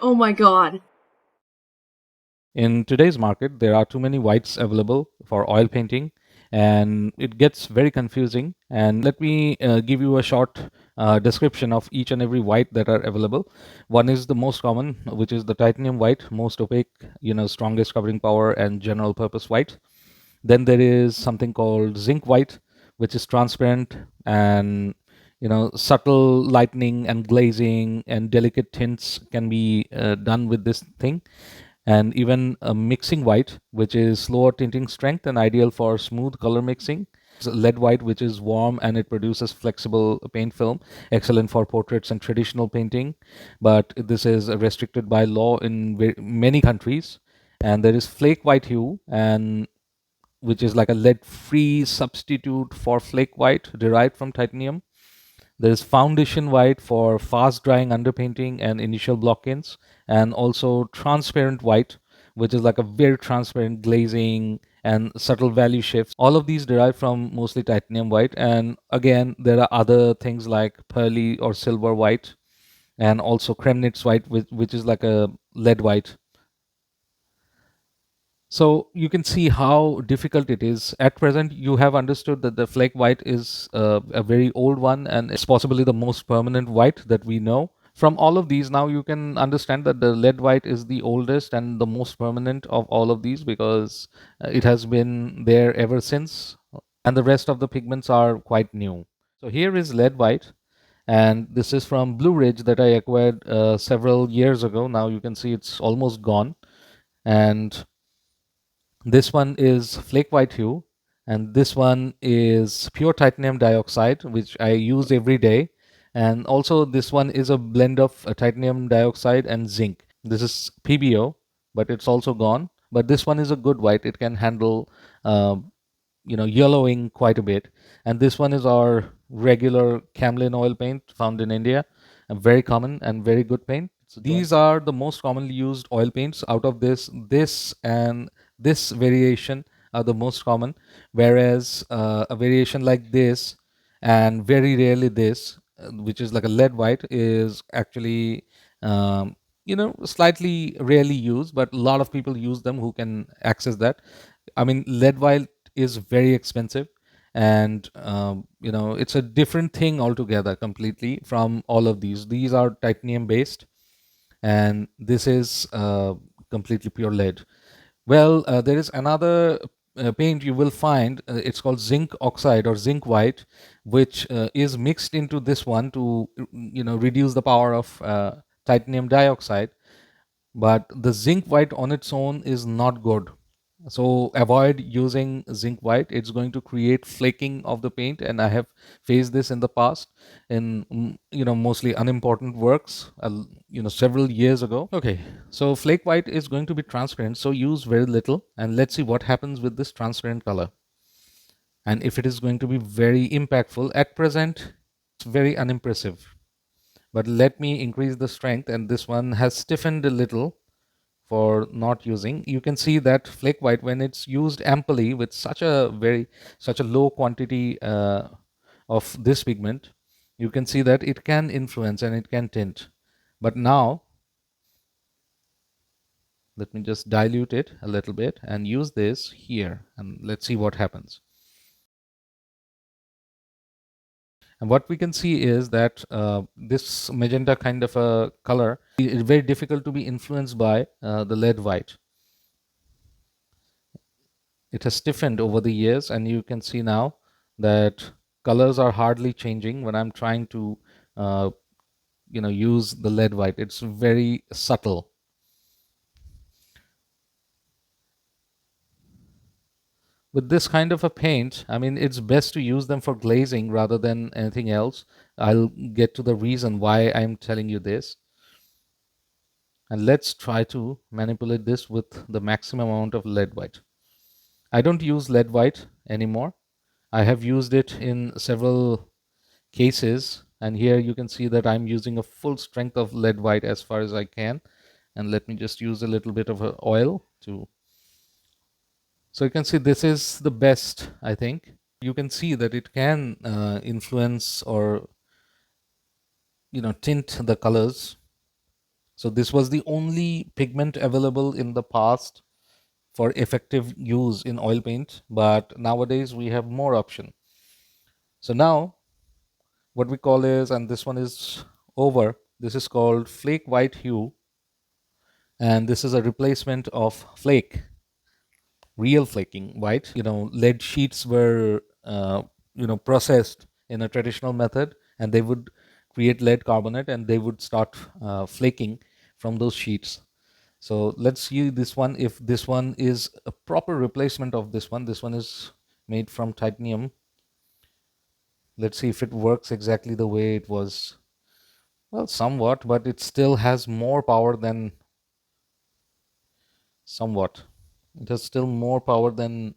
Oh my god. In today's market, there are too many whites available for oil painting, and it gets very confusing. And let me give you a short description of each and every white that are available. One is the most common, which is the titanium white, most opaque, strongest covering power and general purpose white. Then there is something called zinc white, which is transparent and subtle lightening and glazing and delicate tints can be done with this thing. And even a mixing white, which is slower tinting strength and ideal for smooth color mixing. Lead white, which is warm and it produces flexible paint film, excellent for portraits and traditional painting, but this is restricted by law in many countries. And there is flake white hue, and which is like a lead free substitute for flake white derived from titanium. There is foundation white for fast drying underpainting and initial block-ins, and also transparent white, which is like a very transparent glazing and subtle value shifts. All of these derive from mostly titanium white. And again, there are other things like pearly or silver white, and also Kremnitz white, which is like a lead white. So you can see how difficult it is. At present, you have understood that the flake white is a very old one, and it's possibly the most permanent white that we know. From all of these, now you can understand that the lead white is the oldest and the most permanent of all of these, because it has been there ever since, and the rest of the pigments are quite new. So here is lead white, and this is from Blue Ridge that I acquired several years ago. Now you can see it's almost gone. And this one is flake white hue, and this one is pure titanium dioxide, which I use every day. And also, this one is a blend of titanium dioxide and zinc. This is PBO, but it's also gone. But this one is a good white. It can handle, uh, yellowing quite a bit. And this one is our regular Camlin oil paint found in India, a very common and very good paint. So these are the most commonly used oil paints. Out of this and this variation are the most common, whereas a variation like this and very rarely this, which is like a lead white, is actually slightly rarely used, but a lot of people use them who can access that. I mean, lead white is very expensive, and it's a different thing altogether, completely from all of these. These are titanium based, and this is completely pure lead. Well, there is another paint you will find. It's called zinc oxide or zinc white, which is mixed into this one to reduce the power of titanium dioxide. But the zinc white on its own is not good, so avoid using zinc white. It's going to create flaking of the paint, and I have faced this in the past in mostly unimportant works, several years ago. Okay, so flake white is going to be transparent, so use very little, and let's see what happens with this transparent color, and if it is going to be very impactful. At present, it's very unimpressive, but let me increase the strength, and this one has stiffened a little for not using. You can see that flake white, when it's used amply with such a low quantity of this pigment, you can see that it can influence and it can tint. But now let me just dilute it a little bit and use this here, and let's see what happens. And what we can see is that this magenta kind of a color is very difficult to be influenced by the lead white. It has stiffened over the years, and you can see now that colors are hardly changing when I'm trying to uh, use the lead white. It's very subtle. With this kind of a paint, I mean, it's best to use them for glazing rather than anything else. I'll get to the reason why I'm telling you this. And let's try to manipulate this with the maximum amount of lead white. I don't use lead white anymore. I have used it in several cases, and here you can see that I'm using a full strength of lead white as far as I can. And let me just use a little bit of oil to, so you can see this is the best, I think. You can see that it can influence or tint the colors. So this was the only pigment available in the past for effective use in oil paint, but nowadays we have more option. So now what we call is, and this one is over, this is called flake white hue, and this is a replacement of flake, real flaking white. Lead sheets were processed in a traditional method, and they would create lead carbonate and they would start flaking from those sheets. So let's see this one, if this one is a proper replacement of this one. This one is made from titanium. Let's see if it works exactly the way it was. Well, somewhat, but it still has more power than somewhat. It has still more power than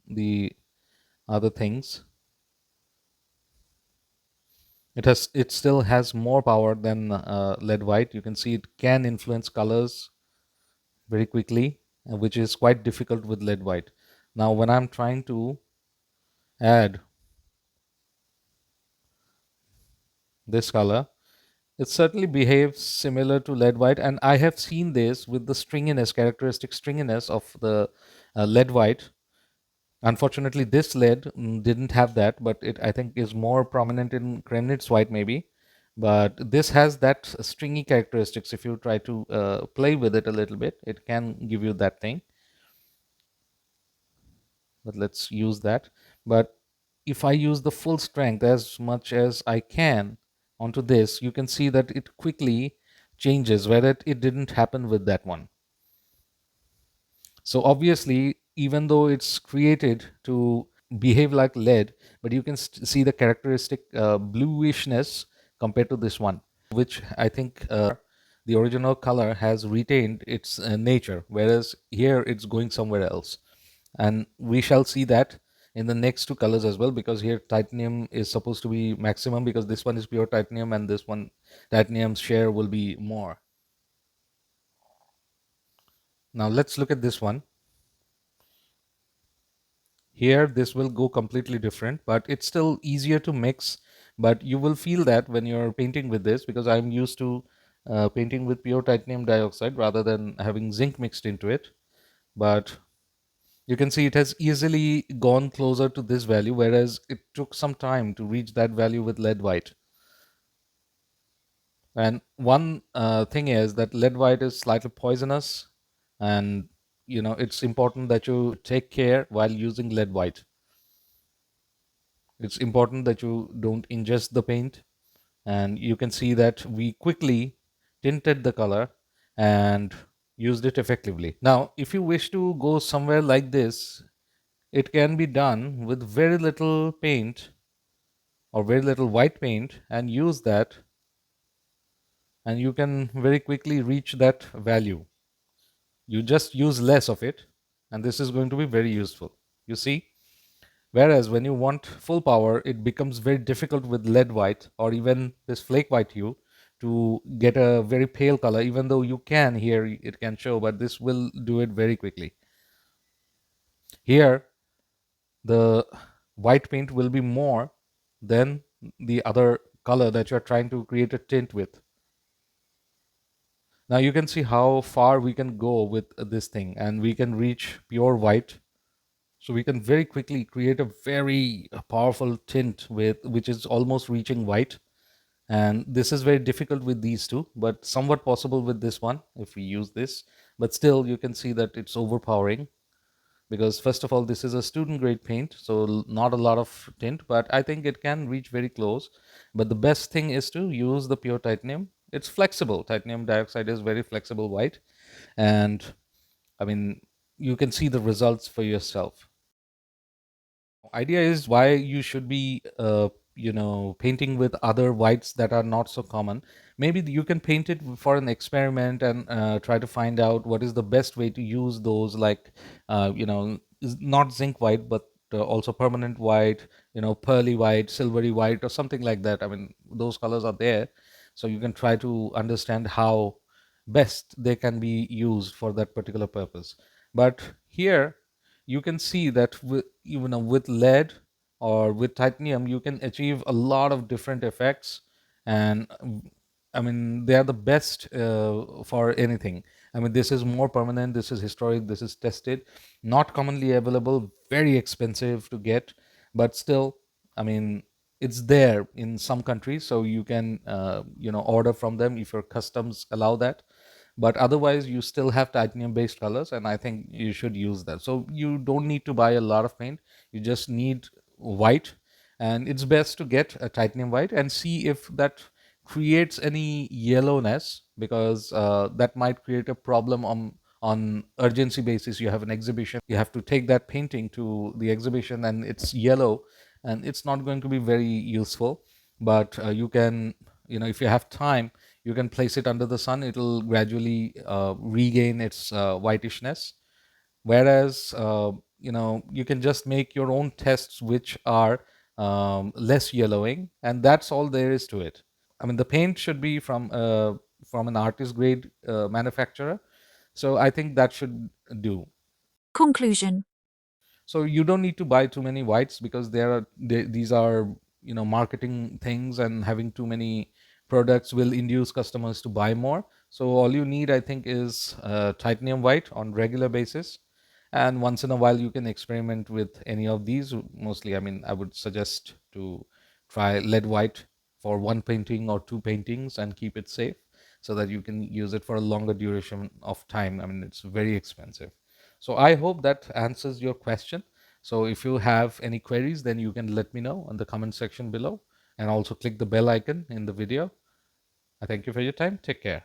the other things. It still has more power than lead white. You can see it can influence colors very quickly, which is quite difficult with lead white. Now, when I'm trying to add this color, it certainly behaves similar to lead white, and I have seen this with the stringiness, characteristic stringiness of the lead white. Unfortunately, this lead didn't have that, but it, I think, is more prominent in Kremnitz white maybe. But this has that stringy characteristics. If you try to play with it a little bit, it can give you that thing. But let's use that. But if I use the full strength as much as I can onto this, you can see that it quickly changes, where it didn't happen with that one. So obviously, even though it's created to behave like lead, but you can see the characteristic bluishness compared to this one, which I think the original color has retained its nature, whereas here it's going somewhere else. And we shall see that in the next two colors as well, because here titanium is supposed to be maximum, because this one is pure titanium and this one titanium's share will be more. Now let's look at this one. Here this will go completely different, but it's still easier to mix. But you will feel that when you're painting with this, because I'm used to painting with pure titanium dioxide rather than having zinc mixed into it. But you can see it has easily gone closer to this value, whereas it took some time to reach that value with lead white. And one thing is that lead white is slightly poisonous, and it's important that you take care while using lead white. It's important that you don't ingest the paint, and you can see that we quickly tinted the color and used it effectively. Now, if you wish to go somewhere like this, it can be done with very little paint or very little white paint and use that, and you can very quickly reach that value. You just use less of it, and this is going to be very useful. You see? Whereas when you want full power, it becomes very difficult with lead white or even this flake white hue to get a very pale color, even though you can here, it can show, but this will do it very quickly. Here, the white paint will be more than the other color that you're trying to create a tint with. Now you can see how far we can go with this thing, and we can reach pure white. So we can very quickly create a very powerful tint with which is almost reaching white. And this is very difficult with these two, but somewhat possible with this one if we use this. But still, you can see that it's overpowering, because first of all, this is a student grade paint, so not a lot of tint, but I think it can reach very close. But the best thing is to use the pure titanium. It's flexible. Titanium dioxide is very flexible white, and I mean, you can see the results for yourself. Idea is why you should be painting with other whites that are not so common. Maybe you can paint it for an experiment and try to find out what is the best way to use those, like not zinc white, but also permanent white, pearly white, silvery white, or something like that. I mean, those colors are there, so you can try to understand how best they can be used for that particular purpose. But here you can see that with lead or with titanium, you can achieve a lot of different effects. And I mean, they are the best for anything. I mean, this is more permanent, this is historic, this is tested, not commonly available, very expensive to get, but still, I mean, it's there in some countries, so you can, order from them if your customs allow that. But otherwise, you still have titanium based colors, and I think you should use that. So you don't need to buy a lot of paint, you just need white, and it's best to get a titanium white and see if that creates any yellowness, because that might create a problem on urgency basis. You have an exhibition, you have to take that painting to the exhibition, and it's yellow, and it's not going to be very useful. But you can, if you have time, you can place it under the sun, it'll gradually regain its whitishness. Whereas you can just make your own tests which are less yellowing, and that's all there is to it. I mean, the paint should be from an artist grade manufacturer, so I think that should do. Conclusion. So you don't need to buy too many whites, because these are marketing things, and having too many products will induce customers to buy more. So all you need, I think, is titanium white on regular basis, and once in a while you can experiment with any of these. Mostly, I mean, I would suggest to try lead white for one painting or two paintings and keep it safe, so that you can use it for a longer duration of time. I mean, it's very expensive. So I hope that answers your question. So if you have any queries, then you can let me know on the comment section below, and also click the bell icon in the video. I thank you for your time. Take care.